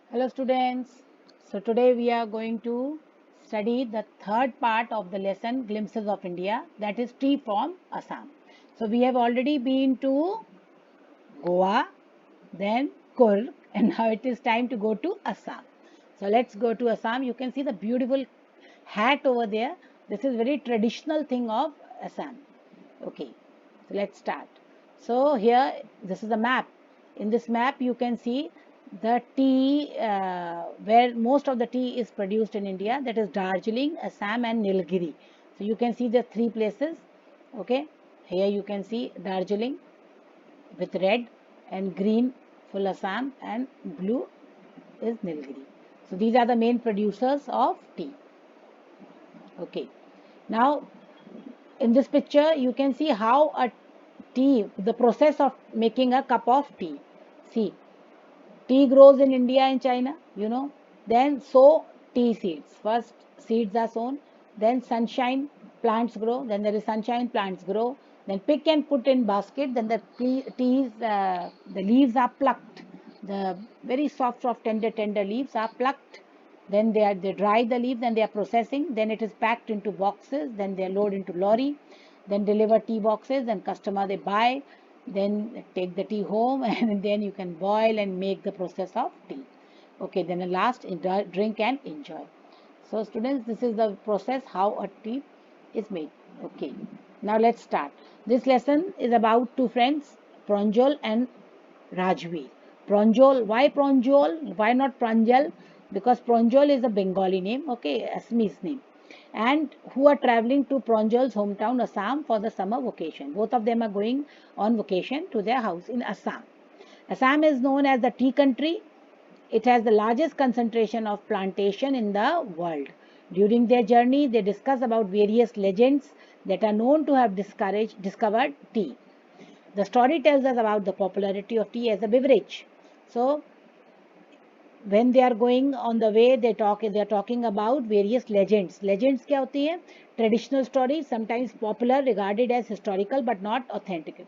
Hello students. So today we are going to study the third part of the lesson Glimpses of India, that is tea from Assam. So we have already been to Goa, then Kurg, and now it is time to go to Assam. So let's go to Assam. You can see the beautiful hat over there. This is very traditional thing of Assam. Okay, so let's start. So here, this is a map. In this map, you can see the tea, where most of the tea is produced in India, that is Darjeeling, Assam and Nilgiri. So you can see the three places. Okay, here you can see Darjeeling with red and green full Assam and blue is Nilgiri. So these are the main producers of tea. Okay, now in this picture you can see how a tea, the process of making a cup of tea. See, tea grows in India and China, then sow tea seeds. First seeds are sown, then sunshine plants grow, then there is sunshine plants grow, then pick and put in basket, then the the leaves are plucked. The very soft, tender leaves are plucked. Then they dry the leaves, then they are processing, then it is packed into boxes, then they are loaded into lorry, then deliver tea boxes, then customer they buy, then take the tea home and then you can boil and make the process of tea. Okay, then the last, drink and enjoy. So students, this is the process how a tea is made. Okay, now let's start. This lesson is about two friends, Pranjal and Rajveer. Pranjal, why Pranjal? Why not Pranjal? Because Pranjal is a Bengali name, okay, Assamese name, and who are traveling to Pranjal's hometown Assam for the summer vacation. Both of them are going on vacation to their house in Assam. Assam is known as the tea country. It has the largest concentration of plantation in the world. During their journey, they discuss about various legends that are known to have discovered tea. The story tells us about the popularity of tea as a beverage. So when they are going on the way, they are talking about various legends क्या होती है? Traditional stories, sometimes popular, regarded as historical but not authentic.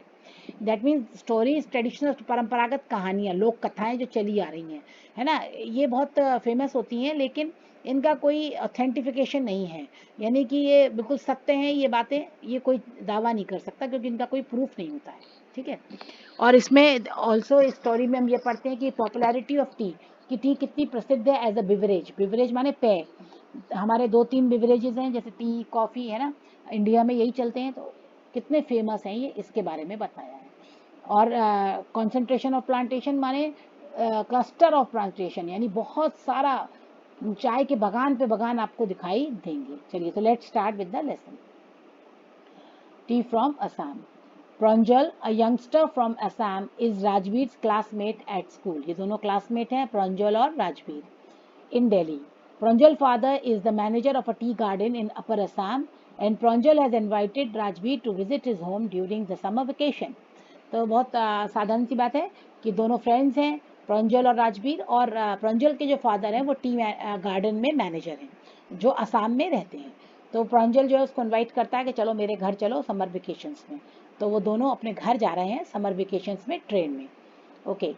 That means stories traditional, परंपरागत कहानियाँ, लोक कथाएं जो चली आ रही हैं, है ना, ये बहुत फेमस होती हैं, लेकिन इनका कोई ऑथेंटिफिकेशन नहीं है, यानी कि ये बिल्कुल सत्य हैं ये बातें, ये कोई दावा नहीं कर सकता क्योंकि इनका कोई प्रूफ नहीं होता है, ठीक है। और इसमें ऑल्सो इस स्टोरी में हम ये पढ़ते हैं कि पॉपुलैरिटी ऑफ टी, कि टी कितनी प्रसिद्ध है एज अ बिवरेज। बिवरेज माने पेय। हमारे दो तीन बिवरेजेस हैं, जैसे टी कॉफ़ी, है ना, इंडिया में यही चलते हैं, तो कितने फेमस हैं ये, इसके बारे में बताया है। और कंसंट्रेशन ऑफ प्लांटेशन माने क्लस्टर ऑफ प्लांटेशन, यानी बहुत सारा चाय के बगान पे बगान आपको दिखाई देंगे। चलिए, तो let's start with the lesson. T from Assam. Pranjal, a youngster from Assam, is Rajveer's classmate at school. ये दोनों classmate हैं, Pranjal और Rajveer, in Delhi. Pranjal's father is the manager of a tea garden in Upper Assam, and Pranjal has invited Rajveer to visit his home during the summer vacation. तो बहुत साधारण सी बात है कि दोनों फ्रेंड्स हैं, प्रंजल और राजवीर, और प्रंजल के जो फादर हैं वो टी गार्डन में मैनेजर हैं जो असम में रहते हैं। तो प्रंजल जो है उसको इनवाइट करता है कि चलो मेरे घर चलो समर वेकेशंस में। तो वो दोनों अपने घर जा रहे हैं समर वेकेशंस में ट्रेन में। ओके,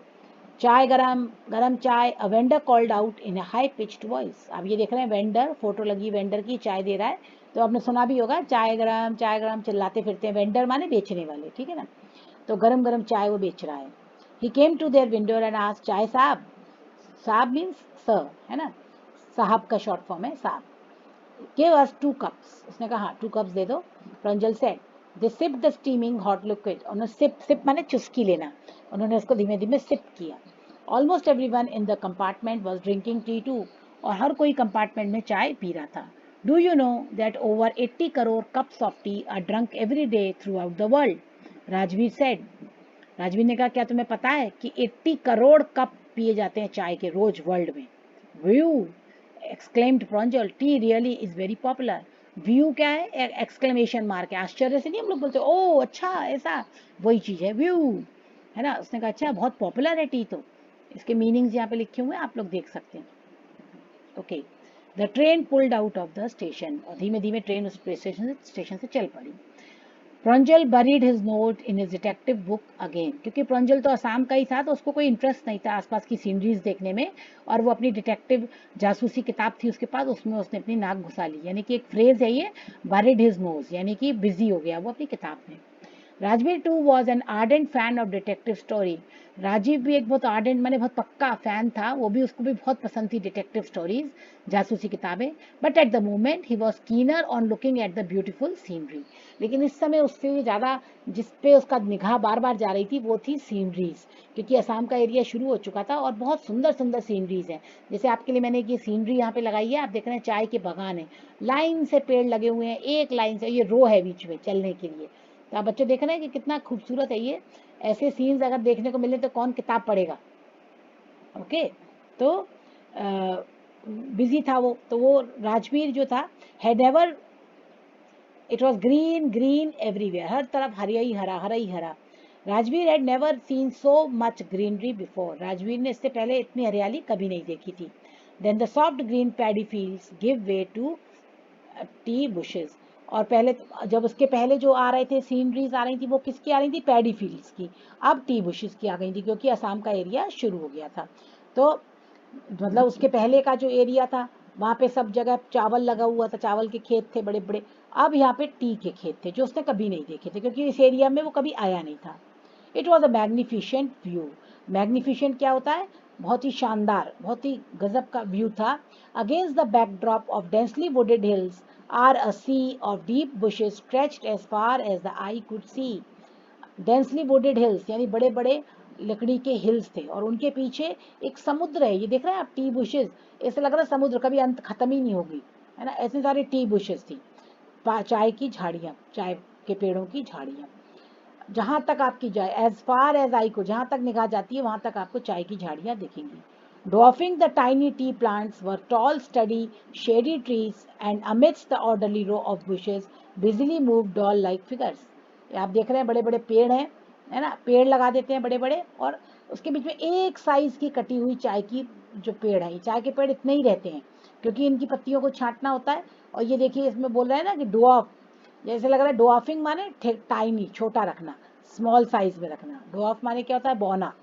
चाय गरम गरम चाय, a vendor called out in a high pitched voice. अब ये देख रहे हैं वेंडर, फोटो लगी वेंडर की, चाय दे रहा है, तो आपने सुना भी होगा चाय गरम चिल्लाते फिरते हैं, वेंडर माने बेचने वाले, ठीक है ना। तो गरम गरम चाय वो बेच रहा है। He came to their window and asked, chai sahib. साहब मीन्स सर, है ना, साहब का शॉर्ट फॉर्म है साहब। गिव अस 2 कप्स, उसने कहा हाँ 2 कप्स दे दो। Pranjal said. They sip the steaming hot liquid, उन्होंने सिप सिप माने चुस्की लेना, उन्होंने उसको धीमे धीमे सिप किया। Almost everyone in the compartment was drinking tea too, और हर कोई कंपार्टमेंट में चाय पी रहा था। Do you know that over 80 crore cups of tea are drunk every day throughout the world, Rajveer said. Rajveer ने कहा क्या तुम्हें पता है कि 80 करोड़ कप पिए जाते हैं चाय के रोज वर्ल्ड में। View, exclaimed Pranjal, T really is very popular. View क्या है? एक्सक्लेमेशन मार्क है, आश्चर्य से नहीं हम लोग बोलते ओ अच्छा ऐसा, वही चीज है व्यू, है ना। उसने कहा अच्छा बहुत पॉपुलर है टी, तो इसके मीनिंग्स यहाँ पे लिखे हुए हैं, आप लोग देख सकते हैं। Okay, the train pulled out of the station, और धीमे धीमे ट्रेन उस स्टेशन से चल पड़ी। प्रोंजल buried his note in his detective book again, क्योंकि प्रोंजल तो असम का ही था तो उसको कोई इंटरेस्ट नहीं था आसपास की सीनरीज देखने में, और वो अपनी डिटेक्टिव जासूसी किताब थी उसके पास, उसमें उसने अपनी नाक घुसा ली। यानी कि एक फ्रेज है ये, buried his nose, यानी कि बिजी हो गया वो अपनी किताब में। Rajveer too was an ardent fan of detective story. Rajeev भी एक बहुत आर्डेंट माने बहुत पक्का फैन था, वो भी उसको भी बहुत पसंद थी डिटेक्टिव स्टोरीज, जासूसी किताबें। But at the moment he was keener on looking at the beautiful scenery. लेकिन इस समय उससे ज़्यादा जिस पे उसका निगाह बार बार जा रही थी वो थी सीनरीज, क्योंकि असम का एरिया शुरू हो चुका था और बहुत सुंदर सुंदर सीनरीज हैं। जैसे आपके लिए मैंने ये सीनरी यहाँ पे लगाई है, आप देख रहे हैं चाय के बागान है, लाइन से पेड़ लगे हुए हैं, एक लाइन से, ये रो है बीच में चलने के लिए। तो आप बच्चे देख रहे हैं कि कितना खूबसूरत है ये। ऐसे सीन्स अगर देखने को मिले तो कौन किताब पढ़ेगा। ओके, तो बिजी था वो, तो वो राजवीर जो था, had never, it was green green everywhere, हर तरफ हरिया ही हरा, हरा ही हरा। Rajveer had never seen so much greenery before, Rajveer ने इससे पहले इतनी हरियाली कभी नहीं देखी थी। Then the soft green paddy fields give way to tea bushes. और पहले, जब उसके पहले जो आ रहे थे सीनरीज आ रही थी वो किसकी आ रही थी, पैडी फील्ड्स की, अब टी बुशेस की आ गई थी क्योंकि असम का एरिया शुरू हो गया था। तो मतलब उसके पहले का जो एरिया था वहाँ पे सब जगह चावल लगा हुआ था, चावल के खेत थे बड़े बड़े। अब यहाँ पे टी के खेत थे जो उसने कभी नहीं देखे थे क्योंकि इस एरिया में वो कभी आया नहीं था। It was a magnificent view. Magnificent क्या होता है, बहुत ही शानदार, बहुत ही गजब का व्यू था। Against the backdrop of densely wooded hills are a sea of deep bushes stretched as far as the eye could see. Densely wooded hills यानी बड़े बड़े लकड़ी के हिल्स थे और उनके पीछे एक समुद्र है। ये देख रहे हैं आप, टी बुशेस, ऐसे लग रहा है समुद्र कभी अंत खत्म ही नहीं होगी, है ना, ऐसे सारे टी बुशेस थी। चाय की झाड़ियाँ, चाय के पेड़ों की झाड़ियाँ, जहाँ तक आपकी जाए, एज फार एज आई को, जहाँ तक निगाह जाती है वहाँ तक आपको चाय की झाड़ियाँ दिखेंगी। Dwarfing the tiny tea plants were tall, steady, shady trees, and amidst the orderly row of bushes, busily moved doll-like figures. ये आप देख रहे हैं बड़े बड़े पेड़ हैं, है ना, पेड़ लगा देते हैं बड़े बड़े, और उसके बीच में एक साइज की कटी हुई चाय की जो पेड़ है, चाय के पेड़ इतने ही रहते हैं क्योंकि इनकी पत्तियों को छांटना होता है। और ये देखिए इसमें बोल रहा है ना कि डुआफ, जैसे लग रहा है डुआफिंग माने टाइनी, छोटा रखना, स्मॉल साइज में रखना। डुआफ माने क्या होता है, बौना,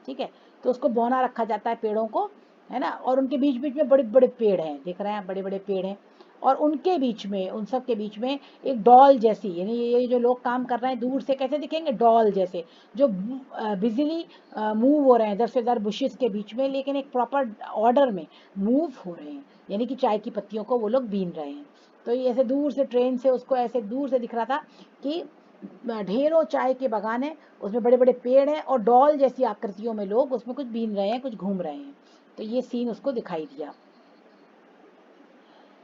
ठीक है। तो उसको बौना रखा जाता है पेड़ों को, है ना। और उनके बीच बीच में बड़े बड़े पेड़ हैं, देख रहे हैं बड़े बड़े पेड़ हैं, और उनके बीच में, उन सब के बीच में एक डॉल जैसी, यानी ये जो लोग काम कर रहे हैं दूर से कैसे दिखेंगे, डॉल जैसे, जो बिजली मूव हो रहे हैं इधर से उधर बुशेस के बीच में, लेकिन एक प्रॉपर ऑर्डर में मूव हो रहे हैं, यानी कि चाय की पत्तियों को वो लोग बीन रहे हैं। तो ये ऐसे दूर से ट्रेन से उसको ऐसे दूर से दिख रहा था कि ढेरों चाय के बागान है, उसमें बड़े बड़े पेड़ हैं और डॉल जैसी आकृतियों में लोग उसमें कुछ बीन रहे हैं, कुछ घूम रहे हैं। तो ये सीन उसको दिखाई दिया।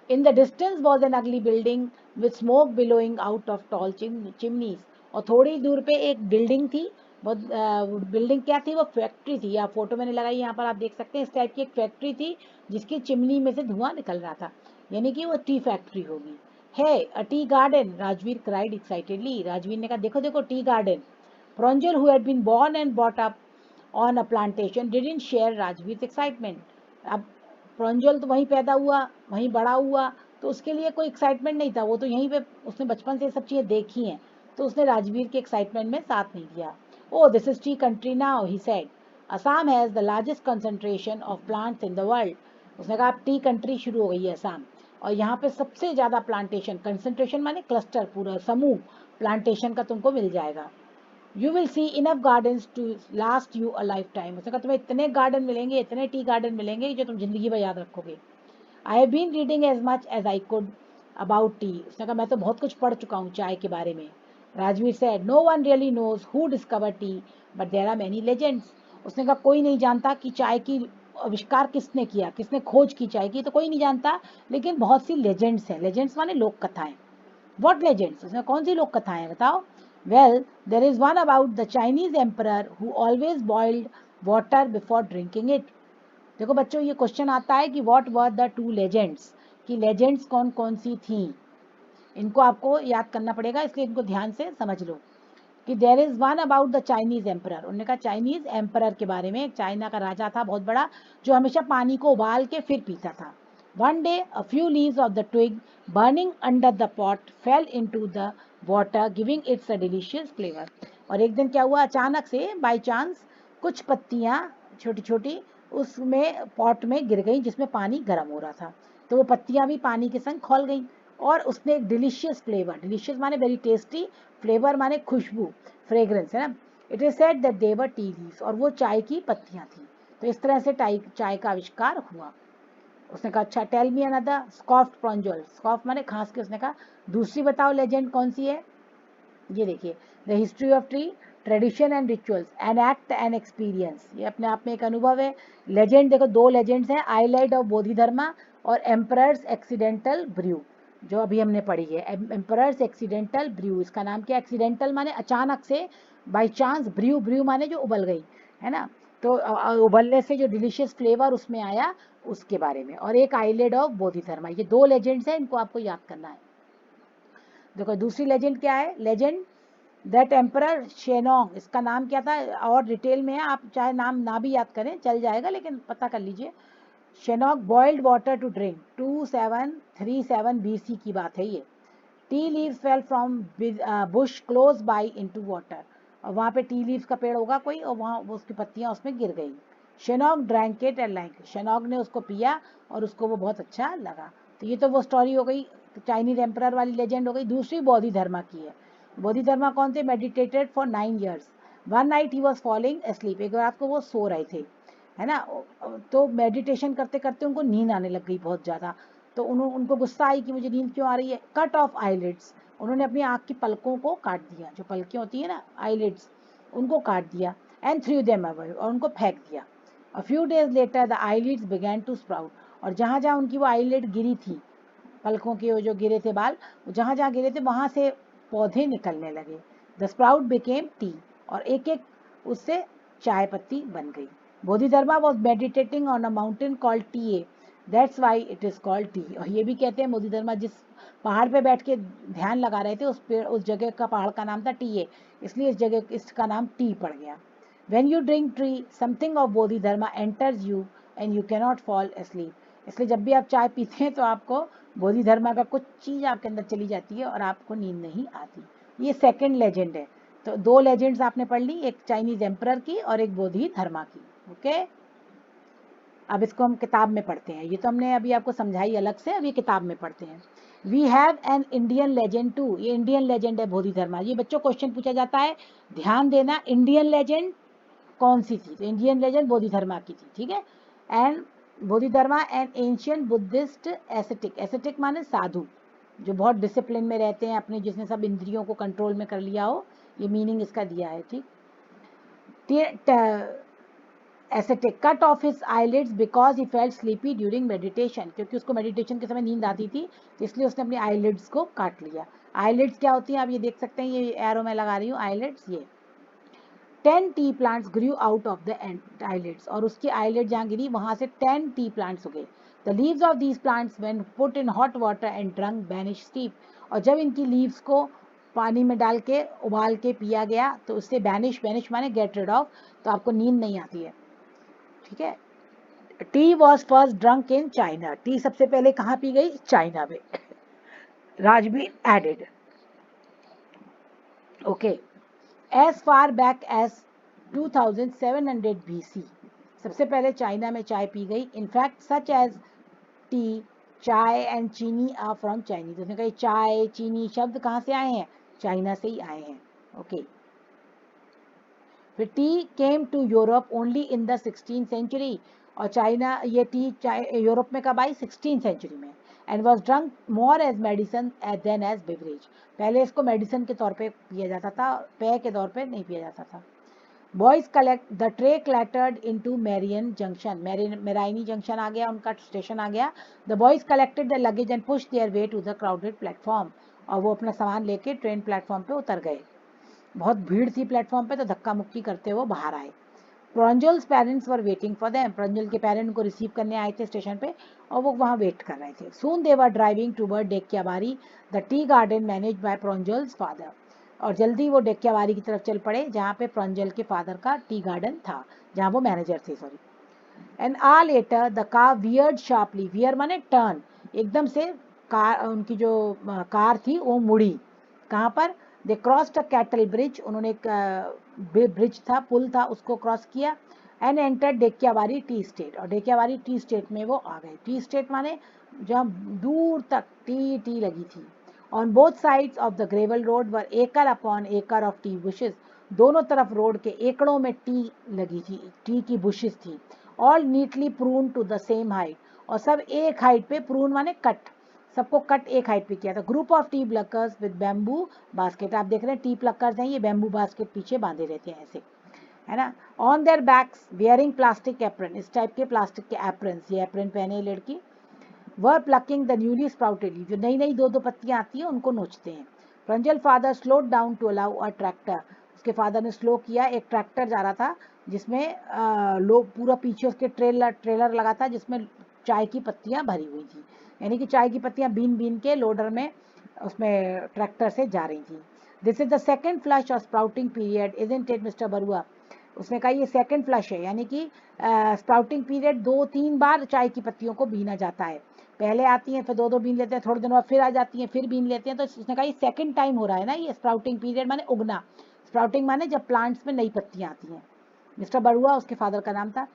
In the distance was an अगली building with smoke billowing out of tall chimneys. और थोड़ी दूर पे एक बिल्डिंग थी, बहुत बिल्डिंग क्या थी, वो फैक्ट्री थी। या फोटो मैंने लगाई यहाँ पर, आप देख सकते हैं, इस टाइप की एक फैक्ट्री थी जिसकी चिमनी में से धुआं निकल रहा था, यानी कि वो टी फैक्ट्री होगी। Hey a tea garden, Rajveer cried excitedly, Rajveer ने कहा देखो देखो tea garden. Pranjal, who had been born and brought up on a plantation, didn't share Rajveer's excitement. अब प्रंजल तो वहीं पैदा हुआ, वहीं बड़ा हुआ, तो उसके लिए कोई एक्साइटमेंट नहीं था, वो तो यहीं पे उसने बचपन से सब चीज़ें देखी हैं, तो उसने राजवीर के एक्साइटमेंट में साथ नहीं दिया। Oh this is tea country now, he said, Assam has the largest concentration of plants in the world. उसने कहा अब टी कंट्री शुरू हो गई है असम, और यहाँ पे सबसे ज़्यादा प्लांटेशन, कंसंट्रेशन माने क्लस्टर, पूरा समूह प्लांटेशन का तुमको मिल जाएगा। You will see enough gardens to last you a lifetime. उसने कहा तुम्हें इतने गार्डन मिलेंगे, इतने टी गार्डन मिलेंगे जो तुम जिंदगी भर याद रखोगे। I have been reading as much as I could about tea. उसने कहा मैं तो बहुत कुछ पढ़ चुका हूँ चाय के बारे में। Rajveer said no one really knows who discover tea but there are many legends. उसने कहा कोई नहीं जानता कि चाय की आविष्कार किसने किया, किसने खोज की चाय की, तो कोई नहीं जानता, लेकिन बहुत सी लेजेंड्स हैं। लेजेंड्स माने लोक कथाएं। What legends? उसमें कौन सी लोक कथाएं हैं बताओ? Well, there is one about the Chinese emperor who always boiled water before drinking it. देखो बच्चों, ये क्वेश्चन आता है कि what were the two legends, कि legends कौन कौन सी थी। इनको आपको याद करना पड़ेगा, इसलिए इनको ध्यान से समझ लो। कि there is one about the Chinese emperor, उन्होंने कहा चाइनीज एम्पर के बारे में, चाइना का राजा था बहुत बड़ा जो हमेशा पानी को उबाल के फिर पीता था। One day a few leaves of the twig burning under the pot fell into the water giving its a delicious flavor. और एक दिन क्या हुआ, अचानक से बाय चांस कुछ पत्तियां छोटी छोटी उसमें पॉट में गिर गई जिसमें पानी गर्म हो रहा था, तो वो पत्तियां भी पानी के संग खौल गई और उसने एक डिलीशियस फ्लेवर, डिलीशियस माने वेरी टेस्टी, फ्लेवर माने खुशबू, फ्रेग्रेंस है ना। It is said that they were tea leaves, और वो चाय की पत्तियां थी। तो इस तरह से चाय का आविष्कार हुआ। उसने कहा अच्छा टेल मी अनदर, स्कॉफ्ड प्रॉन्जल, स्कॉफ माने खांस के उसने कहा दूसरी बताओ लेजेंड कौन सी है। ये देखिए, the history of tree, tradition and rituals, an act and experience, ये अपने आप में एक अनुभव है। लेजेंड देखो, दो लेजेंड्स हैं, आईलाइट ऑफ बोधिधर्मा और एम्परर्स एक्सीडेंटल ब्रू, जो अभी हमने पढ़ी है। एम्परर्स एक्सीडेंटल ब्रू, इसका नाम क्या, एक्सीडेंटल माने अचानक से, बाई चांस, ब्रू ब्रू माने जो उबल गई, है ना। तो उबलने से जो डिलीशियस फ्लेवर उसमें आया उसके बारे में। और एक आईलेड ऑफ बोधिधर्मा, ये दो लेजेंड्स हैं, इनको आपको याद करना है। देखो दूसरी लेजेंड क्या है, लेजेंड दैट एम्परर शेनोंग, इसका नाम क्या था और डिटेल में है, आप चाहे नाम ना भी याद करें चल जाएगा लेकिन पता कर लीजिए। Shennong boiled water to drink, 2737 BC की बात है ये। Tea leaves fell from bush close by into water, और वहाँ पे टी लीव्स का पेड़ होगा कोई और वहाँ उसकी पत्तियाँ उसमें गिर गई। Shennong drank it and like, Shennong ने उसको पिया और उसको वो बहुत अच्छा लगा। तो ये तो वो स्टोरी हो गई, चाइनीज एम्परर वाली लेजेंड हो गई। दूसरी बोधिधर्मा की है। बोधिधर्मा कौन थे, meditated for 9 years, one night he was falling asleep, एक रात को वो सो रहे थे, है ना। तो मेडिटेशन करते करते उनको नींद आने लग गई बहुत ज़्यादा। तो उनको गुस्सा आई कि मुझे नींद क्यों आ रही है। कट ऑफ आईलिड्स, उन्होंने अपनी आँख की पलकों को काट दिया, जो पलकें होती है ना आईलिड्स, उनको काट दिया। एंड थ्रू देम अवे, और उनको फेंक दिया। A few days later the eyelids began to sprout, और जहाँ जहाँ उनकी वो आईलिड गिरी थी, पलकों के वो जो गिरे थे बाल, जहाँ जहाँ गिरे थे वहाँ से पौधे निकलने लगे। द स्प्राउट बिकेम टी, और एक एक उससे चाय पत्ती बन गई। Bodhidharma was meditating on a mountain called Tea, that's why it is called tea. और ये भी कहते हैं बोधिधर्मा जिस पहाड़ पे बैठ के ध्यान लगा रहे थे उस पेड़, उस जगह का पहाड़ का नाम था टीए, इसलिए इस जगह इसका नाम टी पड़ गया। When you drink tree something of Bodhidharma enters you and you cannot fall asleep, इसलिए जब भी आप चाय पीते हैं तो आपको बोधिधर्मा का कुछ चीज़ आपके अंदर चली जाती है और आपको नींद नहीं आती। ये सेकंड लेजेंड है। तो दो लेजेंड्स आपने पढ़ ली, एक चाइनीज एम्परर की और एक बोधिधर्मा की। ओके, अब इसको हम किताब में पढ़ते हैं। ये तो हमने अभी आपको समझाई अलग से, अब ये किताब में पढ़ते हैं। We have an Indian legend too, ये इंडियन लेजेंड है बोधिधर्मा। ये बच्चों क्वेश्चन पूछा जाता है, ध्यान देना, इंडियन लेजेंड कौन सी थी, तो इंडियन लेजेंड बोधिधर्मा की थी, ठीक है। And Bodhidharma and ancient Buddhist ascetic, ascetic माने साधु, जो बहुत डिसिप्लिन में रहते हैं अपने, जिसने सब इंद्रियों को कंट्रोल में कर लिया हो, ये मीनिंग इसका दिया है, ठीक। Ascetic cut off his eyelids because he felt sleepy during meditation, क्योंकि उसको मेडिटेशन के समय नींद आती थी, तो इसलिए उसने अपनी आईलिड्स को काट लिया। आईलिड्स क्या होती हैं आप ये देख सकते हैं, ये एरो में लगा रही हूँ आईलिड्स, ये 10 T plants Guru out of the eyelids, और उसकी आईलिड जहाँ गिरी वहाँ से 10 टी प्लांट्स उगे। The leaves of these plants when put in hot water and drunk banish sleep, और जब इनकी लीव्स को पानी में डाल के उबाल के पिया गया तो उससे बैनिश, बैनिश माने गेट रिड ऑफ, तो आपको नींद नहीं आती है, ठीक है। Tea was first drunk in China, tea सबसे पहले कहाँ पी गई, चाइना में। Rajbir added, okay, as far back as 2700 BC, सबसे पहले चाइना में चाय पी गई। In fact such as tea, chai and chini are from Chinese, उसने कहा चाय चीनी शब्द कहाँ से आए हैं, चाइना से ही आए हैं, ओके। फिर tea came to Europe only in the 16th century, और चाइना, ये टी यूरोप में कब आई, 16th सेंचुरी में। And was drunk more as medicine than as beverage, पहले इसको मेडिसन के तौर पे पिया जाता था, पेय के तौर पे नहीं पिया जाता था। Boys collect the tray clattered into Mariani junction, Mariani junction आ गया, उनका स्टेशन आ गया। The boys collected the luggage and push their way to the crowded platform, और वो अपना सामान लेके ट्रेन प्लेटफॉर्म पे उतर गए। बहुत भीड़ थी प्लेटफॉर्म पे, तो धक्का मुक्की करते हुए बाहर आए। Pranjal's parents were waiting for them, Pranjal के पेरेंट उनको रिसीव करने आए थे स्टेशन पे और वो वहाँ वेट कर रहे थे। Soon they were driving toward Dekiabari, the tea garden manage by Pranjal's father, और जल्दी वो डेक्याबारी की तरफ चल पड़े जहाँ पे प्रॉन्जल के फादर का टी गार्डन था, जहाँ वो मैनेजर थे, sorry. An hour later the car weird sharply, wear माने टर्न, एकदम से कार, उनकी जो कार थी वो मुड़ी, कहाँ पर? दे क्रॉस्ड अ कैटल ब्रिज, उन्होंने एक ब्रिज था, पुल था, उसको क्रॉस किया, एंड एंटर डेकियावारी टी स्टेट, और डेकियावारी टी स्टेट में वो आ गए। टी स्टेट माने जहाँ दूर तक टी लगी थी। On both sides of the gravel road were acre upon एकड़ ऑफ टी बुशेस, दोनों तरफ रोड के एकड़ों में टी लगी थी, टी की बुशेस थी। All neatly prune to the same height, और सब एक हाइट पे, प्रून माने कट, सबको कट एक हाइट पे किया था। Group of T pluckers with bamboo basket, आप देख रहे हैं टी प्लकर्स हैं, ये बैम्बू बास्केट पीछे बांधे रहते हैं ऐसे, है ना। On their backs wearing plastic apron, इस टाइप के प्लास्टिक के एप्रन, ये एप्रन पहने लड़की। Were plucking the newly sprouted leaf, जो नई नई दो दो पत्तियां आती हैं उनको नोचते हैं। Pranjal father slowed down to allow a tractor, उसके फादर ने स्लो किया, एक ट्रैक्टर जा रहा था जिसमें लोग पूरा पीछे उसके ट्रेलर लगा था जिसमें चाय की पत्तियां भरी हुई थी, यानी कि चाय की पत्तियां बीन बीन के लोडर में उसमें ट्रैक्टर से जा रही थी। This is the second flush of sprouting period isn't it mister Barua, उसने कहा ये सेकंड फ्लश है, यानी कि स्प्राउटिंग पीरियड 2-3 बार चाय की पत्तियों को बीना जाता है, पहले आती हैं फिर दो बीन लेते हैं, थोड़े दिनों बाद फिर आ जाती हैं फिर बीन लेते हैं, तो उसने कहा ये सेकंड टाइम हो रहा है ना ये स्प्राउटिंग पीरियड, माने उगना, स्प्राउटिंग माने जब प्लांट्स में नई पत्तियां आती हैं। मिस्टर बरुआ उसके फादर का नाम था।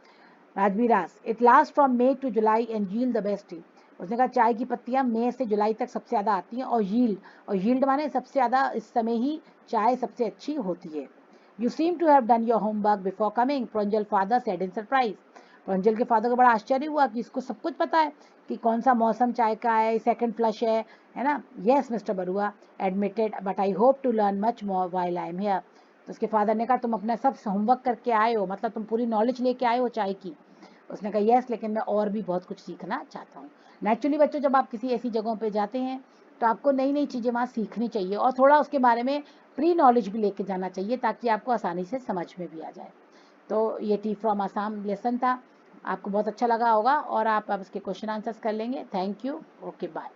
राजवीरास, it last from May to July and yield the best tea, उसने कहा चाय की पत्तियां मई से जुलाई तक सबसे ज़्यादा आती हैं, और यील्ड माने सबसे ज़्यादा इस समय ही चाय सबसे अच्छी होती है। You seem to have done your homework before coming, Pranjal father said in surprise, Pranjal के फादर को बड़ा आश्चर्य हुआ कि इसको सब कुछ पता है कि कौन सा मौसम चाय का है, सेकंड फ्लश है ना। Yes mister Barua admitted, but I hope to learn much more while I am here, तो उसके फादर ने कहा तुम अपना सब होमवर्क करके आए हो, मतलब तुम पूरी नॉलेज लेके आए हो चाय की। उसने कहा यस, लेकिन मैं और भी बहुत कुछ सीखना चाहता हूँ। नेचुरली बच्चों, जब आप किसी ऐसी जगहों पे जाते हैं तो आपको नई नई चीज़ें वहाँ सीखनी चाहिए, और थोड़ा उसके बारे में प्री नॉलेज भी लेके जाना चाहिए ताकि आपको आसानी से समझ में भी आ जाए। तो ये टी फ्रॉम आसाम लेसन था, आपको बहुत अच्छा लगा होगा और आप अब इसके क्वेश्चन आंसर्स कर लेंगे। Thank you, okay bye.